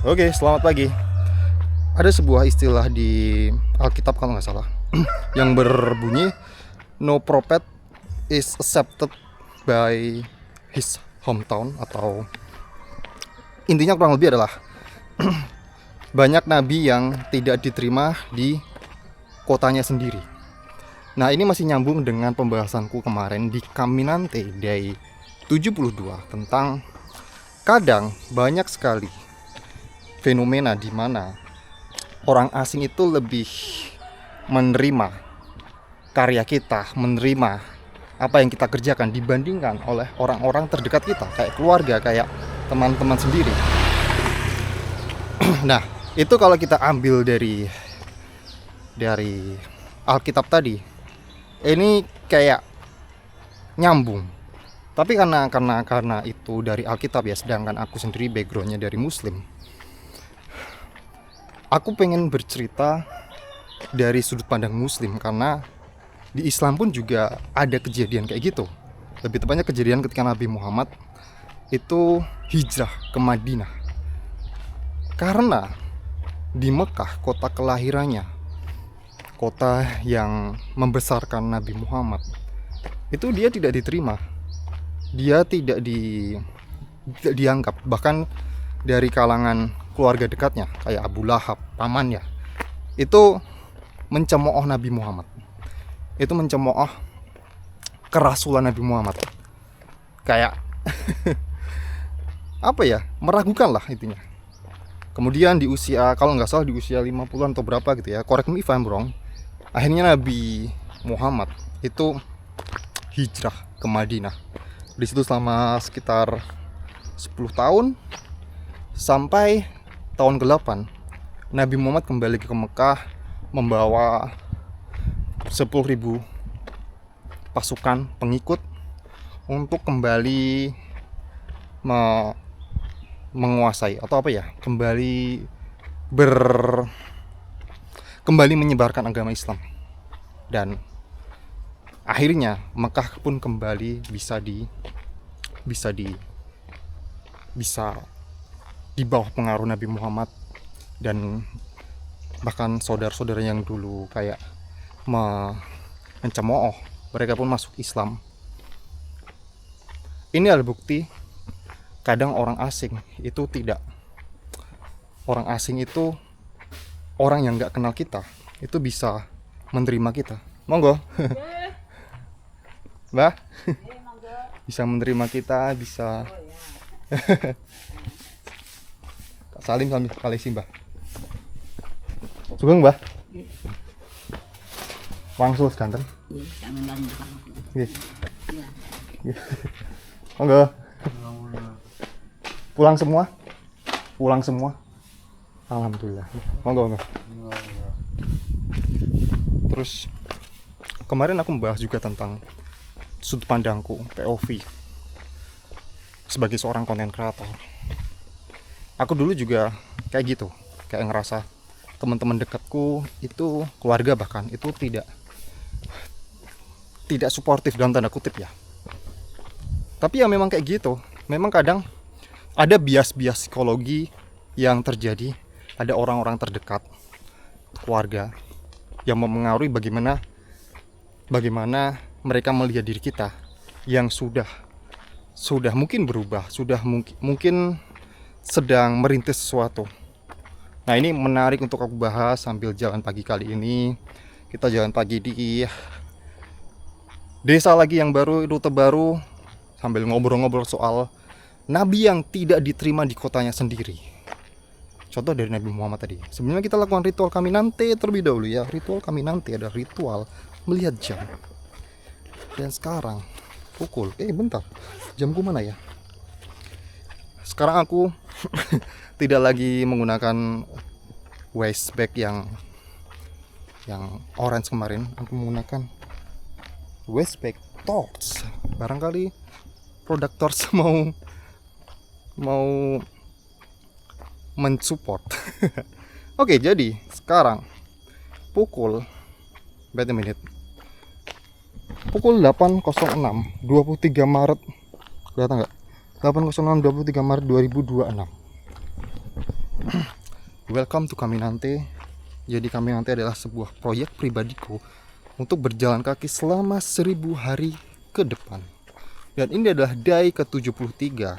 Oke, selamat pagi. Ada sebuah istilah di Alkitab kalau nggak salah yang berbunyi no prophet is accepted by his hometown, atau intinya kurang lebih adalah banyak nabi yang tidak diterima di kotanya sendiri. Nah, ini masih nyambung dengan pembahasanku kemarin di Caminante Day 72 tentang kadang banyak sekali fenomena di mana orang asing itu lebih menerima karya kita, menerima apa yang kita kerjakan dibandingkan oleh orang-orang terdekat kita, kayak keluarga, kayak teman-teman sendiri. Nah, itu kalau kita ambil dari Alkitab tadi, ini kayak nyambung. Tapi karena itu dari Alkitab ya, sedangkan aku sendiri backgroundnya dari Muslim, aku pengen bercerita dari sudut pandang Muslim, karena di Islam pun juga ada kejadian kayak gitu. Lebih tepatnya kejadian ketika Nabi Muhammad itu hijrah ke Madinah. Karena di Mekah, kota kelahirannya, kota yang membesarkan Nabi Muhammad, itu dia tidak diterima. Dia tidak dianggap, bahkan dari kalangan keluarga dekatnya kayak Abu Lahab, pamannya, itu mencemooh Nabi Muhammad. Itu mencemooh kerasulan Nabi Muhammad. Kayak apa ya? Meragukan lah intinya. Kemudian di usia, kalau nggak salah di usia 50-an atau berapa gitu ya, correct me if I'm wrong, akhirnya Nabi Muhammad itu hijrah ke Madinah. Di situ selama sekitar 10 tahun sampai tahun ke-8 Nabi Muhammad kembali ke Mekah membawa 10.000 pasukan pengikut untuk kembali menguasai, atau apa ya, kembali menyebarkan agama Islam. Dan akhirnya Mekah pun kembali bisa di bawah pengaruh Nabi Muhammad, dan bahkan saudara-saudara yang dulu kayak mencemooh, mereka pun masuk Islam. Ini adalah bukti kadang orang asing itu orang yang nggak kenal kita itu bisa menerima kita. Monggo. Mbak, bisa menerima kita, bisa. Salim sambil kali sih, Mbak. Sugeng, Mbak. Wangsul sekanten. Nggih. Monggo. Pulang semua? Pulang semua? Alhamdulillah. Monggo. Terus kemarin aku membahas juga tentang sudut pandangku, POV, sebagai seorang konten kreator. Aku dulu juga kayak gitu, kayak ngerasa teman-teman dekatku itu, keluarga bahkan, itu tidak suportif dalam tanda kutip ya. Tapi ya memang kayak gitu. Memang kadang ada bias-bias psikologi yang terjadi. Ada orang-orang terdekat, keluarga, yang mempengaruhi bagaimana mereka melihat diri kita yang sudah mungkin berubah, sudah mungkin sedang merintis sesuatu. Nah, ini menarik untuk aku bahas sambil jalan pagi kali ini. Kita jalan pagi di desa lagi yang baru, rute baru, sambil ngobrol-ngobrol soal nabi yang tidak diterima di kotanya sendiri. Contoh dari Nabi Muhammad tadi. Sebelumnya kita lakukan ritual Caminante terlebih dahulu ya. Ritual Caminante adalah ritual melihat jam. Dan sekarang pukul, bentar, jamku mana ya? Sekarang aku tidak lagi menggunakan waist bag yang orange kemarin. Aku menggunakan waist bag Torch. Barangkali produk Torch mau mensupport. Oke, jadi sekarang pukul pukul 8.06 23 Maret, kelihatan nggak? 8.06 23 Maret 2026. Welcome to Caminante. Jadi Caminante adalah sebuah proyek pribadiku untuk berjalan kaki selama 1000 hari ke depan. Dan ini adalah day ke-73.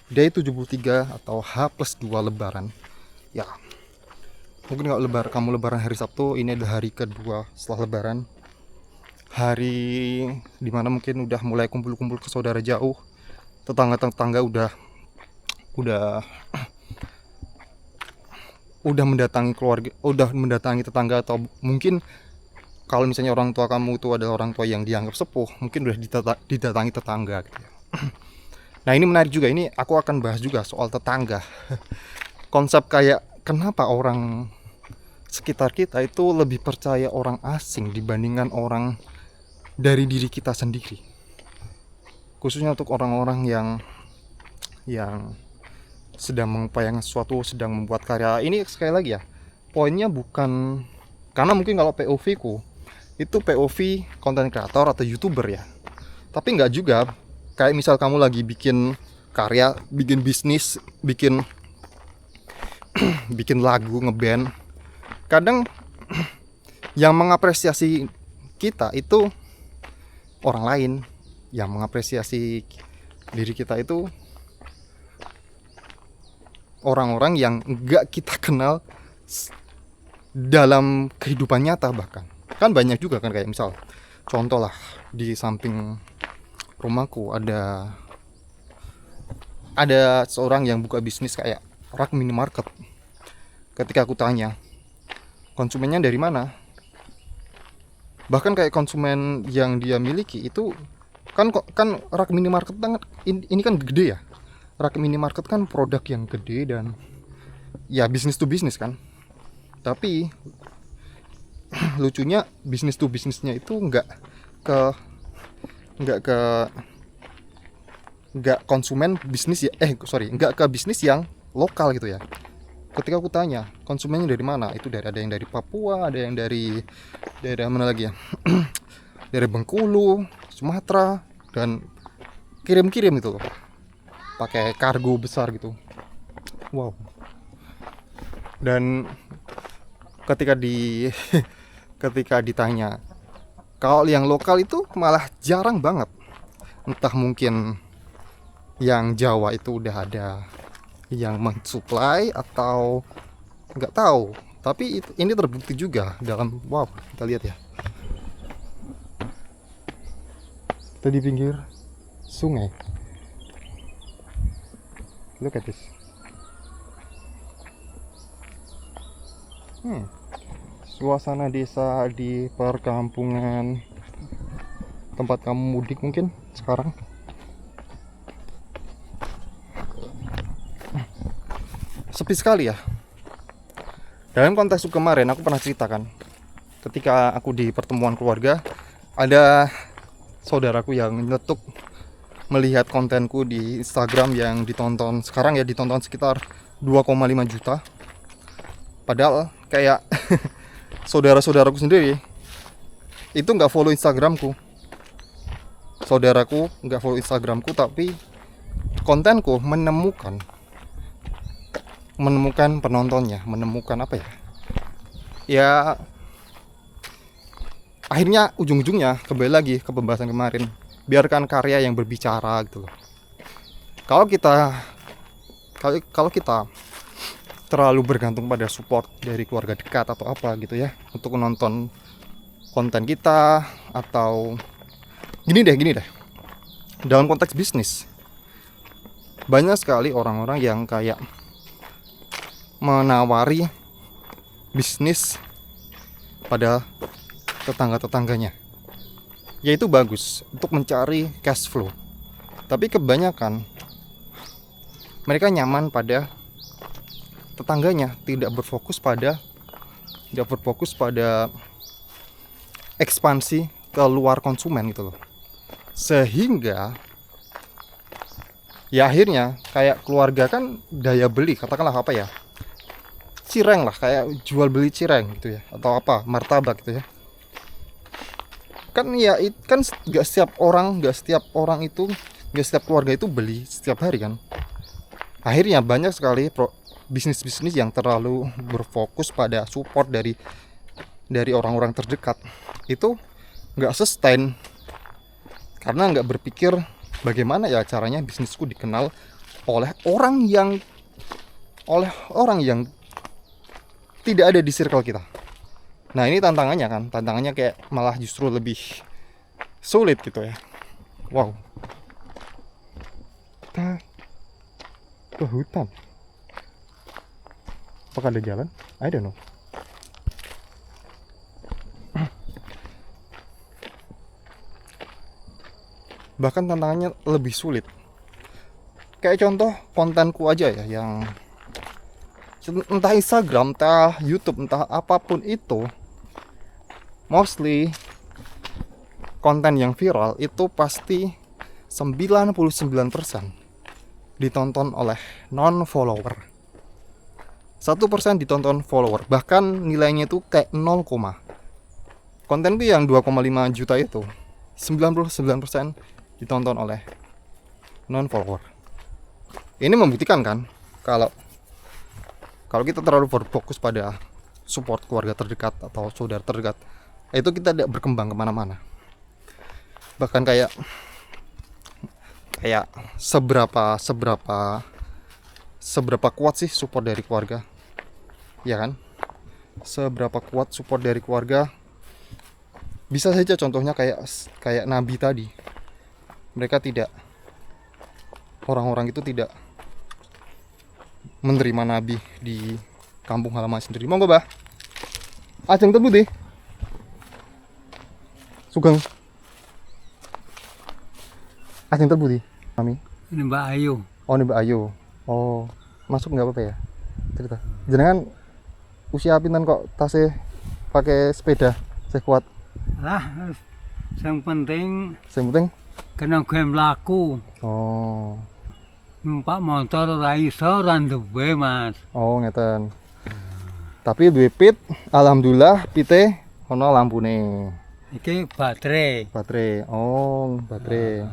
Day 73 atau H+2 lebaran. Ya. Mungkin kalau kamu lebaran hari Sabtu, ini adalah hari kedua setelah lebaran. Hari dimana mungkin udah mulai kumpul-kumpul ke saudara jauh. Tetangga-tetangga udah mendatangi keluarga, udah mendatangi tetangga, atau mungkin kalau misalnya orang tua kamu itu adalah orang tua yang dianggap sepuh, mungkin udah didatangi tetangga gitu ya. Nah, ini menarik juga, ini aku akan bahas juga soal tetangga. Konsep kayak kenapa orang sekitar kita itu lebih percaya orang asing dibandingkan orang dari diri kita sendiri. Khususnya untuk orang-orang yang sedang mengupayakan sesuatu, sedang membuat karya. Ini sekali lagi ya, poinnya bukan karena mungkin kalau POV ku itu POV konten kreator atau YouTuber ya, tapi nggak juga. Kayak misal kamu lagi bikin karya, bikin bisnis, bikin lagu, ngeband, kadang yang mengapresiasi kita itu orang lain, yang mengapresiasi diri kita itu orang-orang yang enggak kita kenal dalam kehidupan nyata. Bahkan kan banyak juga kan, kayak misal contoh lah, di samping rumahku ada seorang yang buka bisnis kayak rak minimarket. Ketika aku tanya konsumennya dari mana, bahkan kayak konsumen yang dia miliki itu kan rak minimarket ini kan gede ya. Rak minimarket kan produk yang gede dan ya bisnis to bisnis kan. Tapi lucunya bisnis to bisnisnya itu nggak konsumen bisnis ya, nggak ke bisnis yang lokal gitu ya. Ketika aku tanya konsumennya dari mana, itu ada yang dari Papua, ada yang dari daerah mana lagi ya, dari Bengkulu, Sumatera, dan kirim itu loh, pakai kargo besar gitu. Wow. Dan ketika ditanya, kalau yang lokal itu malah jarang banget. Entah mungkin yang Jawa itu udah ada yang mensuplai atau nggak tahu. Tapi ini terbukti juga dalam, wow, kita lihat ya. Kita di pinggir sungai. Look at this. Suasana desa di perkampungan tempat kamu mudik mungkin sekarang. Sepi sekali ya. Dalam konteks kemarin aku pernah ceritakan, ketika aku di pertemuan keluarga, ada saudaraku yang nyetuk melihat kontenku di Instagram yang ditonton sekarang ya, ditonton sekitar 2,5 juta. Padahal kayak saudara-saudaraku sendiri itu nggak follow Instagramku. Saudaraku nggak follow Instagramku, tapi kontenku menemukan penontonnya, menemukan apa ya? Ya akhirnya ujung-ujungnya kembali lagi ke pembahasan kemarin. Biarkan karya yang berbicara gitu loh. Kalau kita terlalu bergantung pada support dari keluarga dekat atau apa gitu ya untuk menonton konten kita, atau gini deh, dalam konteks bisnis banyak sekali orang-orang yang kayak menawari bisnis pada tetangga-tetangganya. Yaitu bagus untuk mencari cash flow. Tapi kebanyakan mereka nyaman pada tetangganya, tidak berfokus pada ekspansi ke luar konsumen gitu loh. Sehingga ya akhirnya kayak keluarga kan daya beli, katakanlah apa ya, cireng lah, kayak jual beli cireng gitu ya, atau apa, martabak gitu ya. Kan ya kan nggak setiap keluarga itu beli setiap hari kan. Akhirnya banyak sekali bisnis-bisnis yang terlalu berfokus pada support dari orang-orang terdekat, itu nggak sustain karena nggak berpikir bagaimana ya caranya bisnisku dikenal oleh orang yang tidak ada di circle kita. Nah ini tantangannya kan, tantangannya kayak malah justru lebih sulit gitu ya. Wow, kita ke hutan. Apakah ada jalan? I don't know. Bahkan tantangannya lebih sulit. Kayak contoh kontenku aja ya, yang entah Instagram, entah YouTube, entah apapun itu, mostly konten yang viral itu pasti 99% ditonton oleh non-follower. 1% ditonton follower, bahkan nilainya itu kayak 0, kontenku yang 2,5 juta itu 99% ditonton oleh non-follower. Ini membuktikan kan kalau kita terlalu berfokus pada support keluarga terdekat atau saudara terdekat, itu kita tidak berkembang kemana-mana. Bahkan kayak seberapa kuat sih support dari keluarga, ya kan? Seberapa kuat support dari keluarga? Bisa saja contohnya kayak Nabi tadi. Orang-orang itu tidak menerima Nabi di kampung halaman sendiri. Monggo, Bah. Ajeng tebu deh. Sugeng. Ajeng tebu deh. Mami. Ini Mbak Ayu. Oh, ini Mbak Ayu. Oh, masuk nggak apa-apa ya? Cerita. Jenengan usia pinten kok tasih pakai sepeda? Saya kuat. Lah, yang penting Kena gue mlaku. Oh. Numpak motor ora iso ora duwe, Mas. Oh, ngeten. Tapi duwe pit, alhamdulillah pite ono lampune. Iki baterai. Baterai. Oh, baterai.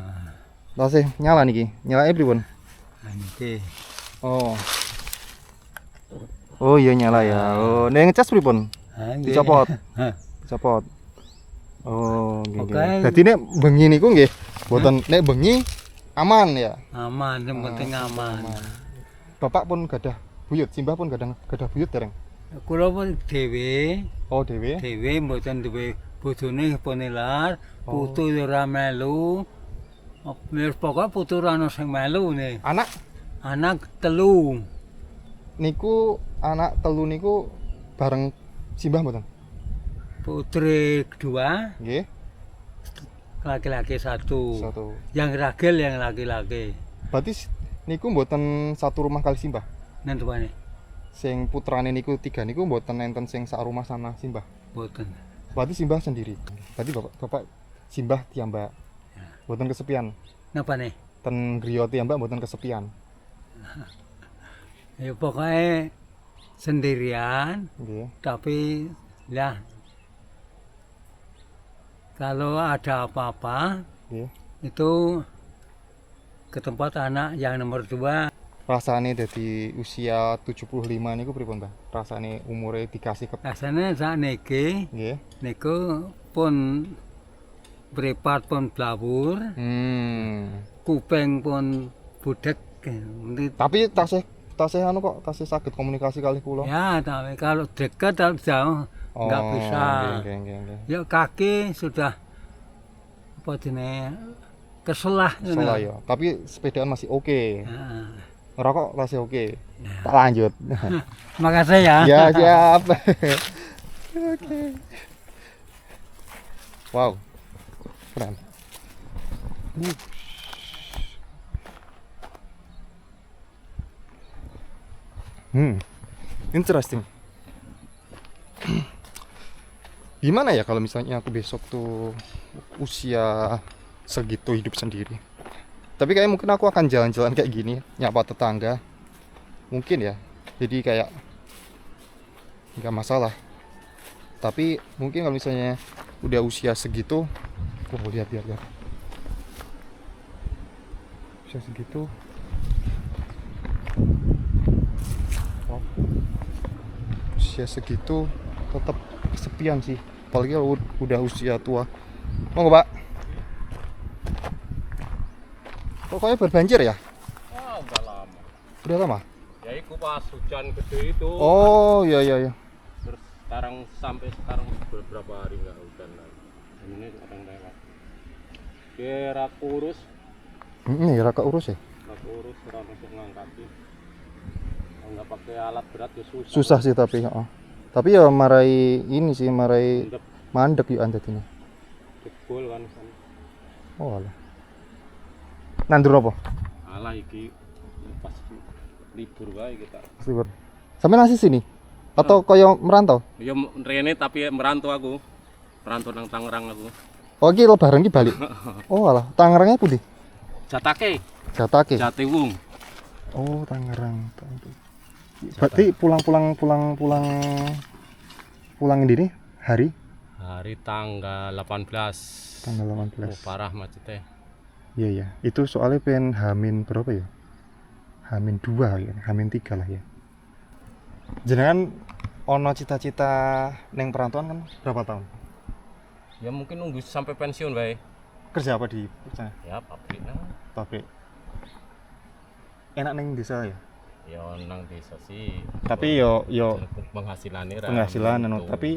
Tasih nyala niki. Nyalae pripun? Niki. Oh. Oh iya nyala ya. Oh, nek ngecas pripun? Dicopot. Dicopot. Oh, nggih. Oke. Dadi nek bengi niku nggih, mboten nek bengi aman ya. Aman, yang penting aman. Bapak pun gadah buyut, simbah pun gadah buyut dereng. Kula pun dhewe, Oh, dhewe. mboten duwe bojone ponilar, putu ora melu. Wis pokoke putu ora ono sing melu ne. Anak telu. Niku anak telu niku bareng simbah mboten? Putri kedua, Nggih. laki-laki satu. Satu. Yang ragil yang laki-laki. Berarti niku mboten satu rumah kali simbah. Nentuane Sing putrane niku 3 niku mboten enten sing sak rumah sama simbah. boten. Berarti simbah sendiri. Berarti bapak simbah tiyambak. Mboten kesepian. Napa nih? Ten griya tiyambak mboten kesepian. Ya pokoknya sendirian, Nggih. tapi ya kalau ada apa-apa Nggih. itu ke tempat anak yang nomor 2. Rasane dadi usia 75 niku pripun, Mbah? Rasane umure dikasih ke Rasanya sakniki nggih. niku pun mripat pun blawur, kuping pun budek. Tapi tasih anu kok tasih saged komunikasi kali kula. Ya, tapi kalau dekat atau jauh nggak bisa. Nggih. Ya kaki sudah apa jenis keselah. Salah ya. Tapi sepedaan masih oke. Nah, Ngerokok masih oke. Tak lanjut. makasih ya. Ya, siap. Oke. Wow. Keren. Interesting. Gimana ya kalau misalnya aku besok tuh usia segitu hidup sendiri. Tapi kayak mungkin aku akan jalan-jalan kayak gini, nyapa tetangga. Mungkin ya. Jadi kayak nggak masalah. Tapi mungkin kalau misalnya udah usia segitu, lihat. Usia segitu usia segitu tetap kesepian sih, apalagi kalau udah usia tua. Mau nggak Pak? Pokoknya berbanjir ya? Udah lama. Udah lama? Ya itu pas hujan gede itu. Oh iya iya iya. Terus sekarang sampai sekarang beberapa hari nggak hujan lagi. Ini kadang lewat. Kira kurus, Ini raka urus ya. kurang untuk ngangkatin. Kalau nggak pakai alat berat ya susah. Susah sih tapi, tapi ya marai ini sih, marai Mantep, mandek yuk antet ini. jebol kan. Oh alah. Nandur apa? Alah iki pas libur wae kita. Libur. Sampai nasi sini? Atau koyo merantau? Ya rene tapi merantau aku. Merantau nang Tangerang aku. Oh iki lebaran iki balik. Oh alah, Tangerangnya putih. Jatake, Jatake. Jatiwung. Oh, Tangerang. Berarti pulang ini hari Hari tanggal 18. tanggal Oh, 18. parah macetnya. Iya ya. Itu soalnya pengen Hamin berapa ya? Hamin 2 ya, Hamin 3 lah ya. Jenengan ono cita-cita neng perantauan kan berapa tahun? Ya mungkin nunggu sampai pensiun wae. Kerja apa di sana? Ya pabrik nang. Pabrik. Enak neng desa ya. Ya nang desa sih. Tapi yo penghasilannya penghasilan anu, menentu. tapi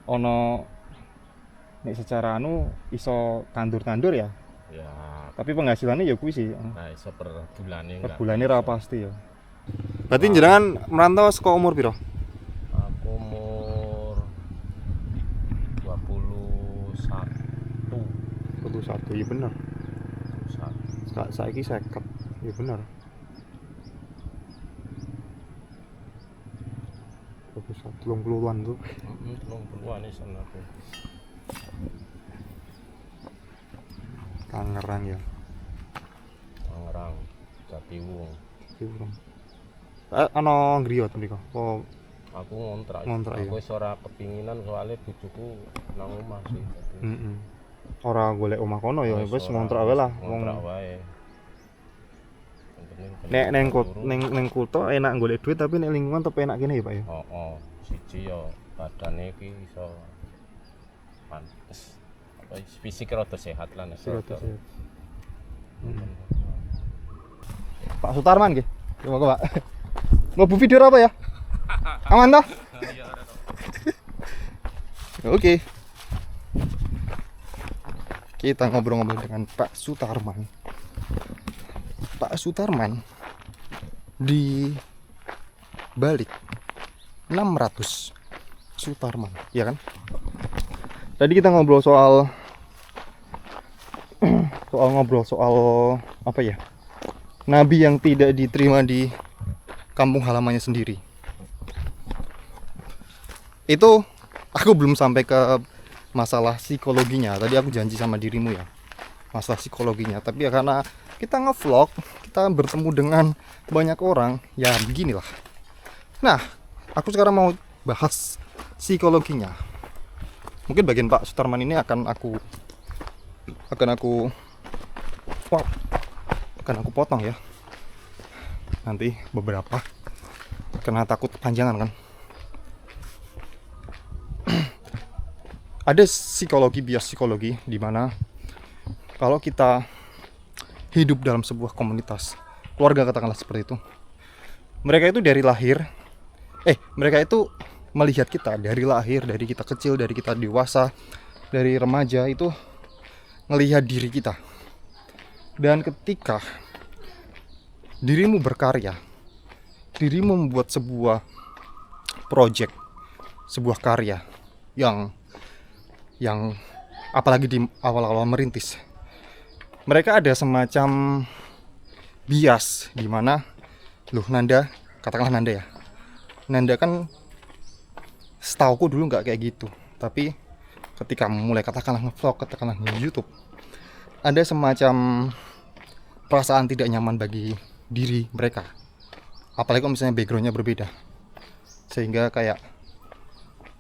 ono nek secara anu iso tandur-tandur ya. Ya Tapi penghasilannya ya kuwi sih. nah iso per bulane Per enggak. bulannya ra pasti ya. Berarti jenengan merantau saka umur piro? Aku umur 21. 21. Iya bener. 21. Saiki 50. Iya bener. 30-an tuh. Belum puluhan nih sana aku. Tangerang ya. Tangerang, Jatiwung. Kurang. Ana ngriya to mriko. Oh, Aku ngontrak. Ngontrak, Aku ya. wis ora kepinginan soalnya bojoku nang omah sih. heeh. Ora golek omah kono ya, wis ora, ngontrak wae lah. Ngontrak wae. Nek neng kutha enak golek duit tapi nek lingkungan tetep enak kene ya, Pak ya. Oh, siji yo badane iki iso pantes. Apa fisik rada sehat lah nek. Rada sehat. Pak Sutarman nggih. Terima kasih, Pak. Mau bu video apa ya? Aman toh? Oke. Kita ngobrol-ngobrol dengan Pak Sutarman. Pak Sutarman di balik 600 Sutarman, ya kan? Tadi kita ngobrol soal apa ya? Nabi yang tidak diterima di kampung halamannya sendiri. Itu aku belum sampai ke masalah psikologinya. Tadi aku janji sama dirimu ya, masalah psikologinya. Tapi ya karena kita ngevlog, kita bertemu dengan banyak orang, ya beginilah. Nah, aku sekarang mau bahas psikologinya. Mungkin bagian Pak Sutarman ini akan aku potong ya. Nanti beberapa, karena takut kepanjangan kan. Ada bias psikologi di mana kalau kita hidup dalam sebuah komunitas, keluarga katakanlah seperti itu, mereka itu mereka itu melihat kita dari lahir, dari kita kecil, dari kita dewasa, dari remaja itu ngelihat diri kita. Dan ketika dirimu berkarya, dirimu membuat sebuah project, sebuah karya yang apalagi di awal-awal merintis, mereka ada semacam bias di mana Nanda, katakanlah Nanda ya. Nanda kan setauku dulu nggak kayak gitu, tapi ketika mulai katakanlah nge-vlog, katakanlah di YouTube, ada semacam perasaan tidak nyaman bagi diri mereka, apalagi kalau misalnya backgroundnya berbeda, sehingga kayak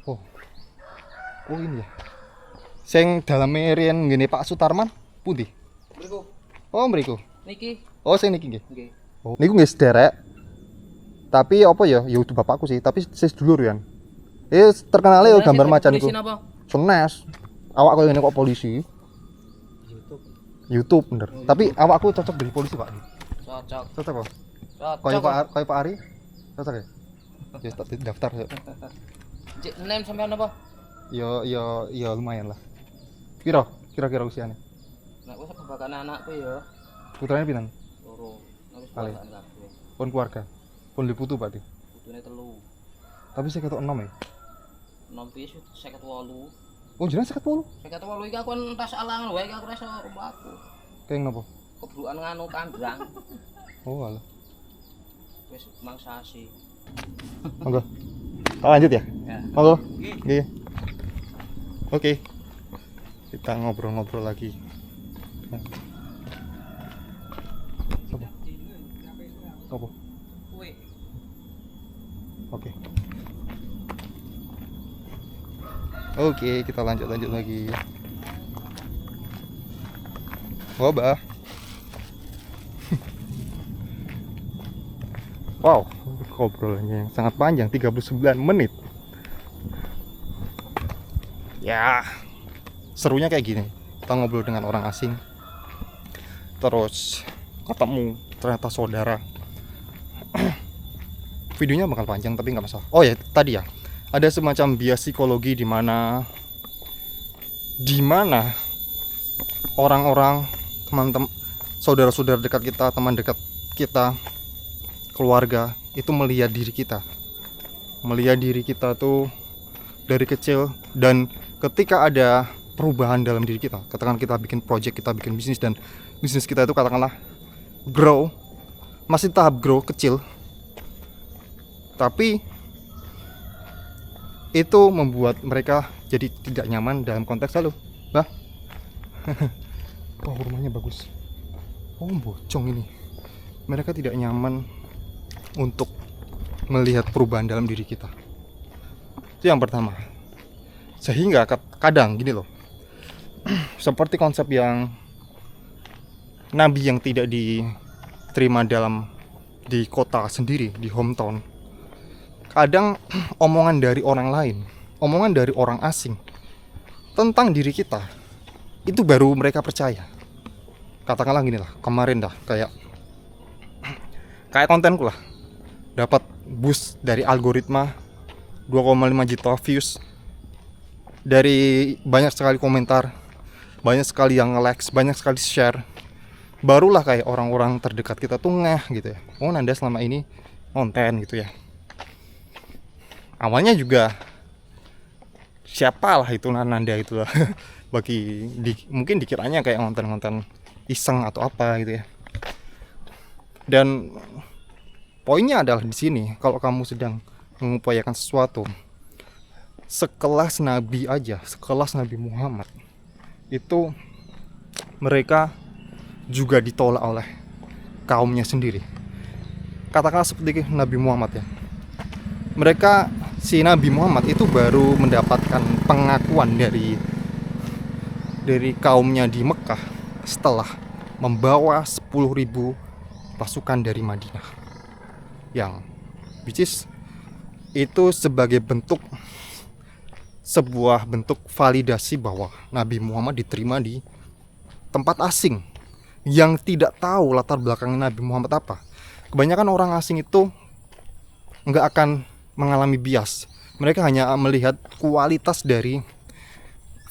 oh ini ya, sing dalam riyen ngene Pak Sutarman pundi? Mriku. Oh mriku. Niki. Oh sing niki nggih. Nggih. Oh niku nggih sederek. Tapi apa ya? Ya udah bapakku sih, tapi sis dulur ya. Terkenal ya gambar macan polisi iku. napa? Senes. Awak koyo ngene kok polisi. YouTube bener. Tapi awakku cocok jadi polisi, Pak. Cocok. Cocok kok. Cocok. Kayak Pak Ari. Cocok ya? Ya tak daftar ya. Cik, nem sampean apa? Ya lumayan lah. Piro kira-kira usianya? Nek wis babakan anakku ya. Putranya pinten? Loro. Nek wis Kali. babakan kabeh. Pun keluarga. Pun diputu berarti. Putune 3. Tapi saya ketok 6 ya. 6 piye 58. Oh, jenengan 10. 58 iki aku entas alangan wae aku rasa aku. Kayak napa? Kebrukan nganu kandrang. Oh, alah. Wis mangsasi. Monggo. Lanjut ya? Ya. Monggo. Nggih. Oke. Kita ngobrol-ngobrol lagi. Sopo? Sopo? Kowe. Oke. Oke, kita lanjut lagi. Wabah. Wow, obrolannya yang sangat panjang, 39 menit. Ya, serunya kayak gini. Kita ngobrol dengan orang asing. Terus ketemu ternyata saudara. Videonya bakal panjang tapi nggak masalah. Oh ya, tadi ya. Ada semacam bias psikologi di mana orang-orang, teman-teman, saudara-saudara dekat kita, teman dekat kita, keluarga itu melihat diri kita tuh dari kecil, dan ketika ada perubahan dalam diri kita, katakan kita bikin project, kita bikin bisnis, dan bisnis kita itu katakanlah grow, masih tahap grow kecil, tapi itu membuat mereka jadi tidak nyaman dalam konteks lalu. Bah. Oh, rumahnya bagus. Oh, bocong ini. Mereka tidak nyaman untuk melihat perubahan dalam diri kita. Itu yang pertama. Sehingga kadang gini loh. Seperti konsep yang nabi yang tidak diterima di kota sendiri, di hometown. Kadang omongan dari orang lain, omongan dari orang asing tentang diri kita, itu baru mereka percaya. Katakanlah gini lah, kemarin dah kayak kontenku lah, dapat boost dari algoritma 2,5 juta views, dari banyak sekali komentar, banyak sekali yang nge-likes, banyak sekali share. Barulah kayak orang-orang terdekat kita tuh ngeh gitu ya. Oh, Nanda selama ini konten gitu ya. Awalnya juga siapalah itu Nanda itu lah. Mungkin dikiranya kayak konten-konten iseng atau apa gitu ya. Dan poinnya adalah di sini, kalau kamu sedang mengupayakan sesuatu, sekelas Nabi aja, sekelas Nabi Muhammad, itu mereka juga ditolak oleh kaumnya sendiri. Katakanlah seperti Nabi Muhammad ya. Si Nabi Muhammad itu baru mendapatkan pengakuan dari kaumnya di Mekah setelah membawa 10.000 pasukan dari Madinah, yang which is itu sebagai sebuah bentuk validasi bahwa Nabi Muhammad diterima di tempat asing yang tidak tahu latar belakang Nabi Muhammad apa. Kebanyakan orang asing itu nggak akan mengalami bias. Mereka hanya melihat kualitas dari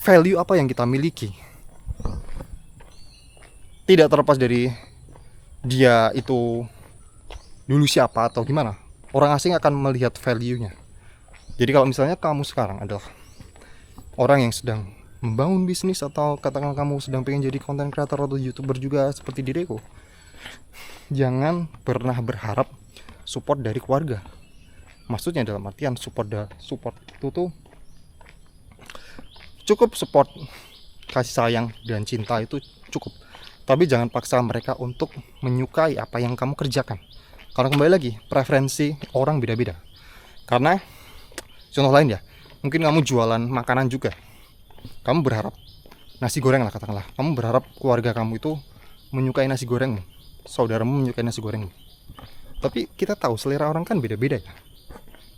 value apa yang kita miliki. Tidak terlepas dari dia itu dulu siapa atau gimana. Orang asing akan melihat value-nya. Jadi kalau misalnya kamu sekarang adalah orang yang sedang membangun bisnis, atau katakan kamu sedang pengen jadi content creator atau YouTuber juga seperti diriku, jangan pernah berharap support dari keluarga. Maksudnya dalam artian support itu tuh cukup, support kasih sayang dan cinta itu cukup, tapi jangan paksa mereka untuk menyukai apa yang kamu kerjakan, karena kembali lagi preferensi orang beda-beda. Karena contoh lain ya, mungkin kamu jualan makanan juga, kamu berharap nasi goreng lah katakanlah, kamu berharap keluarga kamu itu menyukai nasi gorengmu, saudaramu menyukai nasi gorengmu, tapi kita tahu selera orang kan beda-beda ya.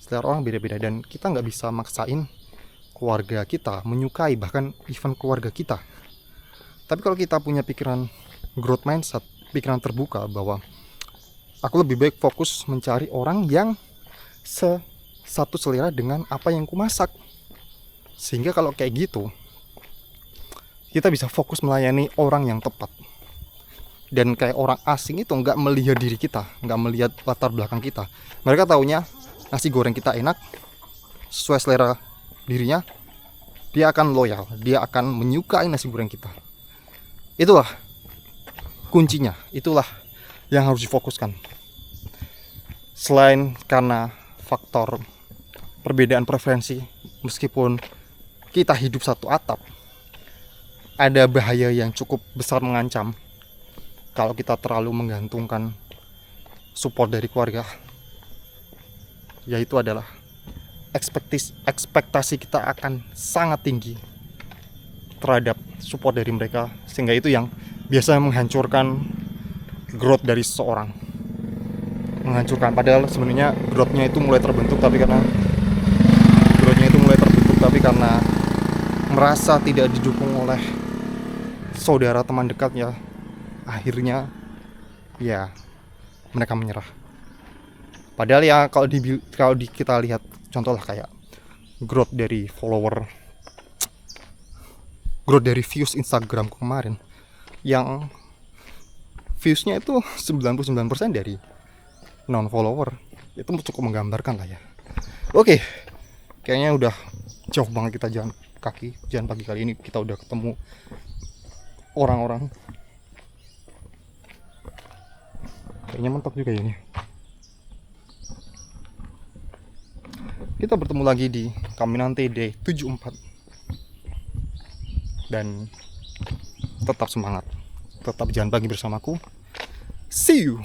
selera orang beda-beda, dan kita nggak bisa maksain keluarga kita menyukai, bahkan even keluarga kita. Tapi kalau kita punya pikiran growth mindset, pikiran terbuka bahwa aku lebih baik fokus mencari orang yang satu selera dengan apa yang ku masak, sehingga kalau kayak gitu kita bisa fokus melayani orang yang tepat. Dan kayak orang asing itu nggak melihat diri kita, nggak melihat latar belakang kita. Mereka taunya nasi goreng kita enak, sesuai selera dirinya, dia akan loyal, dia akan menyukai nasi goreng kita. Itulah kuncinya, itulah yang harus difokuskan. Selain karena faktor perbedaan preferensi, meskipun kita hidup satu atap, ada bahaya yang cukup besar mengancam kalau kita terlalu menggantungkan support dari keluarga, yaitu adalah ekspektasi kita akan sangat tinggi terhadap support dari mereka, sehingga itu yang biasanya menghancurkan growth dari seseorang. Menghancurkan, padahal sebenarnya growth-nya itu mulai terbentuk, tapi karena merasa tidak didukung oleh saudara teman dekatnya, akhirnya ya mereka menyerah. Padahal ya kalau kita lihat contoh lah kayak growth dari follower, growth dari views Instagram kemarin, yang viewsnya itu 99% dari non follower, itu cukup menggambarkan lah ya. Oke, kayaknya udah jauh banget kita jalan pagi kali ini. Kita udah ketemu orang-orang. Kayaknya mentok juga ya ini. Kita bertemu lagi di Caminante Day 74. Dan tetap semangat, tetap jalan pagi bersamaku. See you.